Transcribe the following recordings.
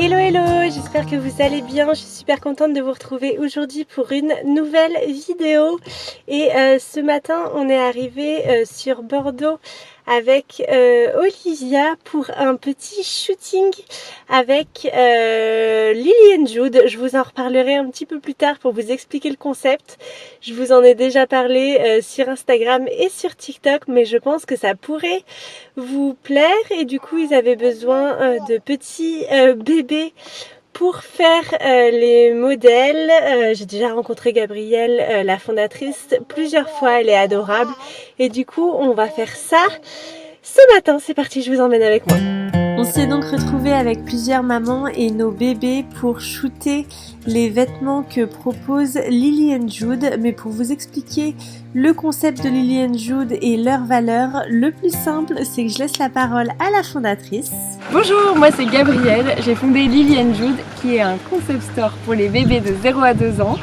Hello hello, j'espère que vous allez bien, je suis super contente de vous retrouver aujourd'hui pour une nouvelle vidéo et ce matin on est arrivé sur Bordeaux avec Olivia pour un petit shooting avec Lily & Jude. Je vous en reparlerai un petit peu plus tard pour vous expliquer le concept. Je vous en ai déjà parlé sur Instagram et sur TikTok, mais je pense que ça pourrait vous plaire et du coup ils avaient besoin de petits bébés pour faire les modèles. J'ai déjà rencontré Gabrielle, la fondatrice, plusieurs fois, elle est adorable et du coup on va faire ça ce matin. C'est parti, je vous emmène avec moi. On s'est donc retrouvés avec plusieurs mamans et nos bébés pour shooter les vêtements que propose Lily & Jude. Mais pour vous expliquer le concept de Lily & Jude et leurs valeurs, le plus simple, c'est que je laisse la parole à la fondatrice. Bonjour, moi c'est Gabrielle, j'ai fondé Lily & Jude qui est un concept store pour les bébés de 0 à 2 ans,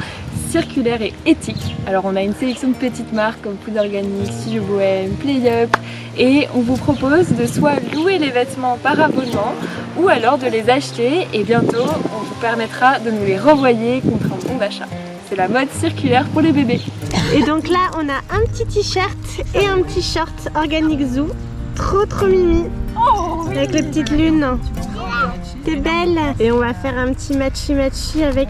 circulaire et éthique. Alors on a une sélection de petites marques comme Food Organic, Studio Bohème, Play Up et on vous propose de soit louer les vêtements par abonnement ou alors de les acheter et bientôt on vous permettra de nous les renvoyer contre un bon d'achat. C'est la mode circulaire pour les bébés. Et donc là on a un petit t-shirt et un petit short Organic Zoo, trop mimi. Oh, oui. Avec les petites lunes. T'es belle. Et on va faire un petit matchy avec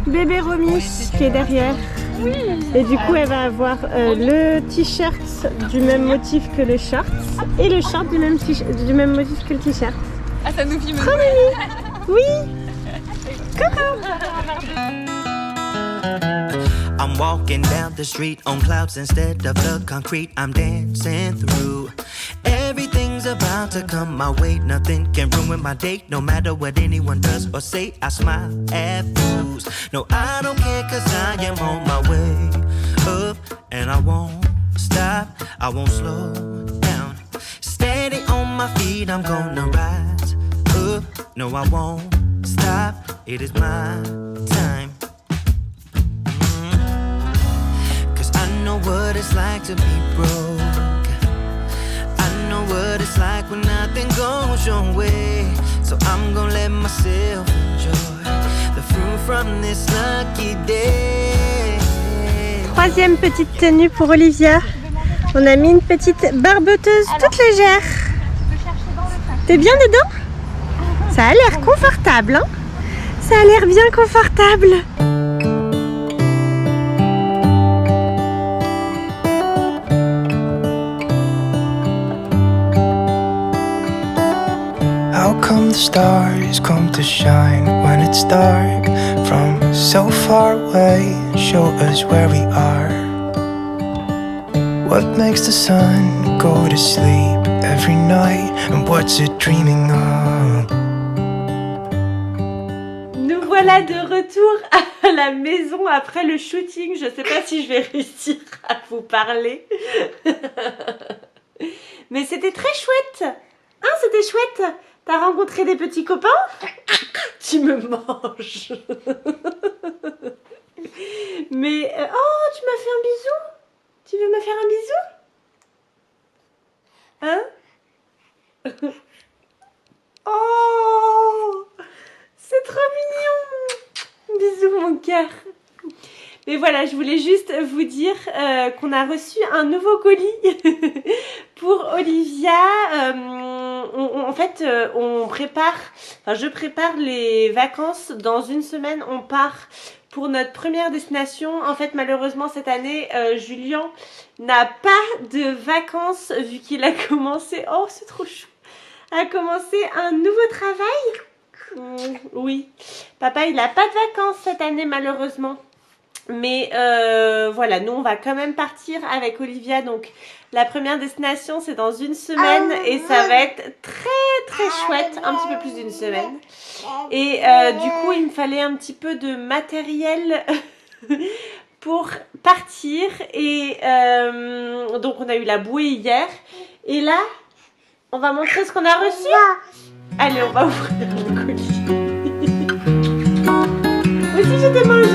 bébé Romy qui est derrière. Oui. Et du coup elle va avoir le t-shirt du même motif que le short et le short du même motif que le t-shirt. Ah, ça nous filme. Trop mimi. Oui. Coucou. I'm walking down the street on clouds instead of the concrete I'm dancing through. Everything's about to come my way, nothing can ruin my day. No matter what anyone does or say, I smile at fools. No, I don't care cause I am on my way up. And I won't stop, I won't slow down. Steady on my feet, I'm gonna rise up. No, I won't stop, it is my time. I know what it's like to be broke. I know what it's like when nothing goes your way. So I'm gonna let myself enjoy the fruit from this lucky day. Troisième petite tenue pour Olivia. On a mis une petite barboteuse toute légère. T'es bien dedans? Ça a l'air confortable, hein? Ça a l'air bien confortable. How come the stars come to shine when it's dark from so far away and show us where we are? What makes the sun go to sleep every night and what's it dreaming of? Nous voilà de retour à la maison après le shooting. Je sais pas si je vais réussir à vous parler. Mais c'était très chouette. Hein, c'était chouette. T'as rencontré des petits copains? Tu me manges. Mais oh, tu m'as fait un bisou? Tu veux me faire un bisou? Hein? Oh, c'est trop mignon. Bisous mon cœur. Mais voilà, je voulais juste vous dire qu'on a reçu un nouveau colis pour Olivia. En fait, je prépare les vacances. Dans une semaine, on part pour notre première destination. En fait, malheureusement, cette année, Julien n'a pas de vacances vu qu'il a commencé... Oh, c'est trop chou! A commencé un nouveau travail. Oui, papa, il n'a pas de vacances cette année, malheureusement. Mais voilà, nous on va quand même partir avec Olivia. Donc la première destination c'est dans une semaine et ça va être très chouette, un petit peu plus d'une semaine. Et du coup il me fallait un petit peu de matériel pour partir. Et donc on a eu la bouée hier. Et là on va montrer ce qu'on a reçu. Allez, on va ouvrir le colis. Aussi je te mange.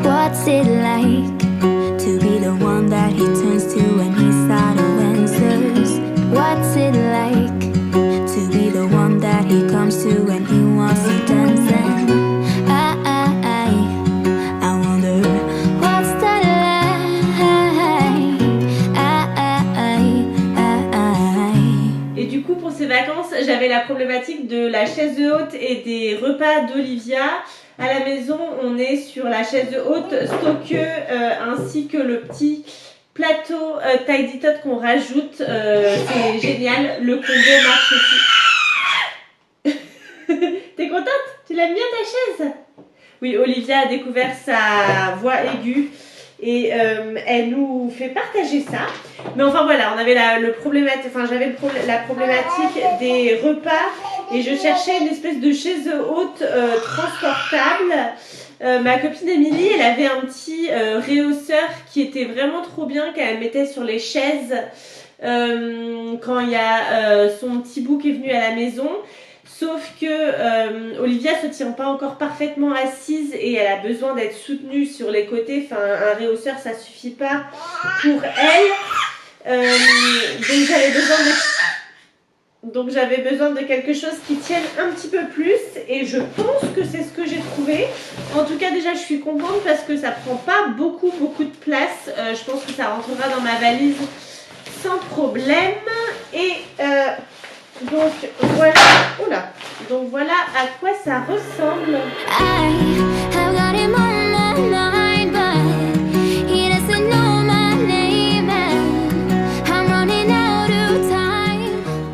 What's it like to be the one that he turns to when he avait la problématique de la chaise haute et des repas d'Olivia. À la maison, on est sur la chaise haute Stokke ainsi que le petit plateau Tidy Tot qu'on rajoute. C'est génial, le combo marche aussi. T'es contente? Tu l'aimes bien ta chaise? Oui, Olivia a découvert sa voix aiguë et elle nous fait partager ça. Mais enfin voilà, on avait la problématique des repas et je cherchais une espèce de chaise haute transportable. Ma copine Émilie, elle avait un petit réhausseur qui était vraiment trop bien, qu'elle mettait sur les chaises quand il y a son petit bout qui est venu à la maison. Sauf que Olivia ne se tient pas encore parfaitement assise et elle a besoin d'être soutenue sur les côtés. Enfin, un réhausseur, ça suffit pas pour elle. Donc j'avais besoin de quelque chose qui tienne un petit peu plus et je pense que c'est ce que j'ai trouvé. En tout cas, déjà, je suis contente parce que ça prend pas beaucoup de place. Je pense que ça rentrera dans ma valise sans problème. Et donc voilà, oula. Donc voilà à quoi ça ressemble.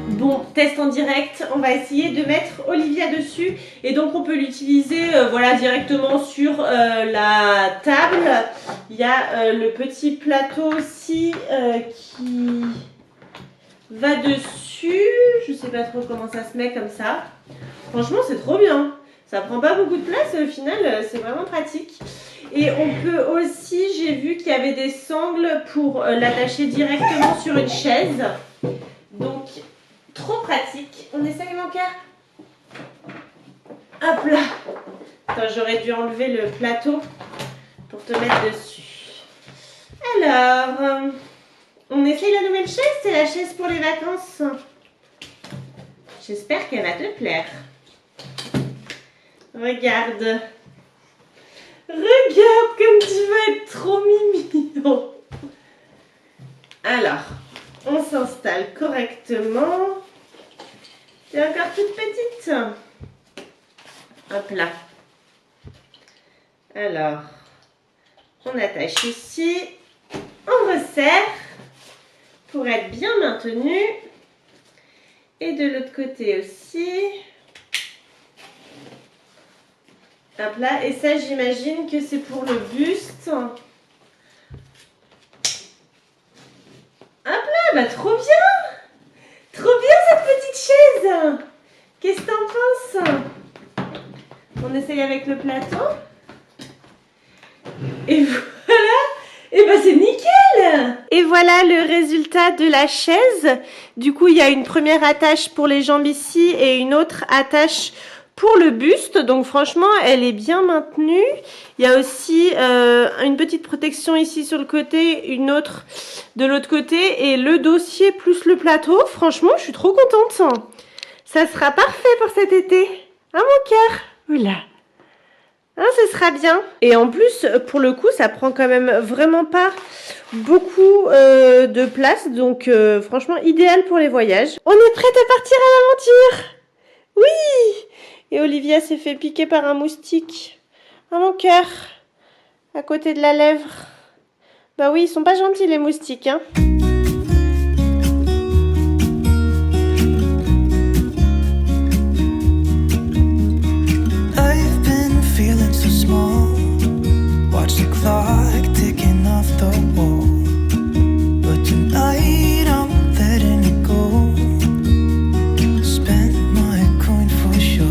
Bon, test en direct, on va essayer de mettre Olivia dessus et donc on peut l'utiliser voilà, directement sur la table. Il y a le petit plateau aussi qui va dessus. Je sais pas trop comment ça se met comme ça. Franchement, c'est trop bien. Ça prend pas beaucoup de place et au final, c'est vraiment pratique. Et on peut aussi, j'ai vu qu'il y avait des sangles pour l'attacher directement sur une chaise. Donc, trop pratique. On essaye, mon cœur. Hop là. Attends, j'aurais dû enlever le plateau pour te mettre dessus. Alors, on essaye la nouvelle chaise. C'est la chaise pour les vacances. J'espère qu'elle va te plaire. Regarde. Regarde comme tu vas être trop mignon. Alors, on s'installe correctement. T'es encore toute petite. Hop là. Alors, on attache ici. On resserre pour être bien maintenu. Et de l'autre côté aussi. Hop là. Et ça, j'imagine que c'est pour le buste. Hop là, bah trop bien. Trop bien cette petite chaise. Qu'est-ce que t'en penses? On essaye avec le plateau. Et voilà. Et bah c'est nickel. Et voilà le résultat de la chaise. Du coup, il y a une première attache pour les jambes ici et une autre attache pour le buste. Donc franchement, elle est bien maintenue. Il y a aussi une petite protection ici sur le côté, une autre de l'autre côté et le dossier plus le plateau. Franchement, je suis trop contente. Ça sera parfait pour cet été. Hein, mon cœur? Oula. Hein, ce sera bien. Et en plus, pour le coup, ça prend quand même vraiment pas beaucoup de place. Donc, franchement, idéal pour les voyages. On est prête à partir à l'aventure. Oui. Et Olivia s'est fait piquer par un moustique. Ah, mon cœur. À côté de la lèvre. Bah oui, ils sont pas gentils, les moustiques, hein. Watch the clock ticking off the wall. But tonight I'm letting it go. Spend my coin for sure.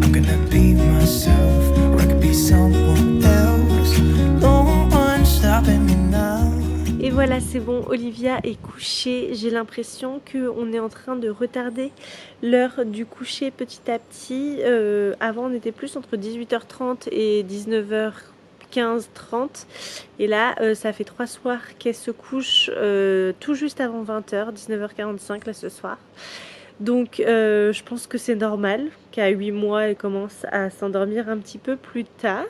I'm gonna be myself, or I could be someone else. No one's stopping me now. Et voilà, c'est bon, Olivia est couchée. J'ai l'impression qu'on est en train de retarder l'heure du coucher petit à petit. Avant, on était plus entre 18h30 et 19h15-30. Et là, ça fait 3 soirs qu'elle se couche tout juste avant 20h, 19h45 là ce soir. Donc, je pense que c'est normal qu'à 8 mois, elle commence à s'endormir un petit peu plus tard.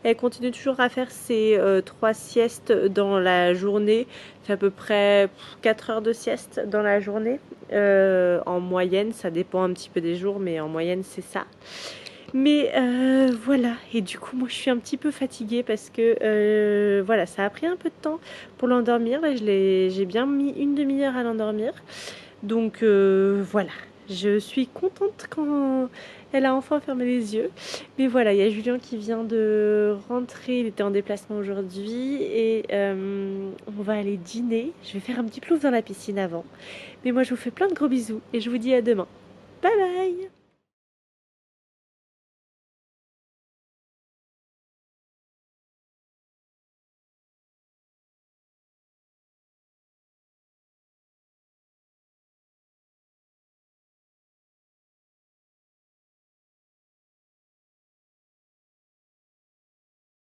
Elle continue toujours à faire ses 3 siestes dans la journée. Elle fait à peu près 4 heures de sieste dans la journée. En moyenne, ça dépend un petit peu des jours, mais en moyenne c'est ça. Mais voilà, et du coup moi je suis un petit peu fatiguée parce que voilà, ça a pris un peu de temps pour l'endormir. Là j'ai bien mis une demi-heure à l'endormir. Donc voilà, je suis contente quand elle a enfin fermé les yeux. Mais voilà, il y a Julien qui vient de rentrer, il était en déplacement aujourd'hui et on va aller dîner. Je vais faire un petit plouf dans la piscine avant. Mais moi je vous fais plein de gros bisous et je vous dis à demain. Bye bye!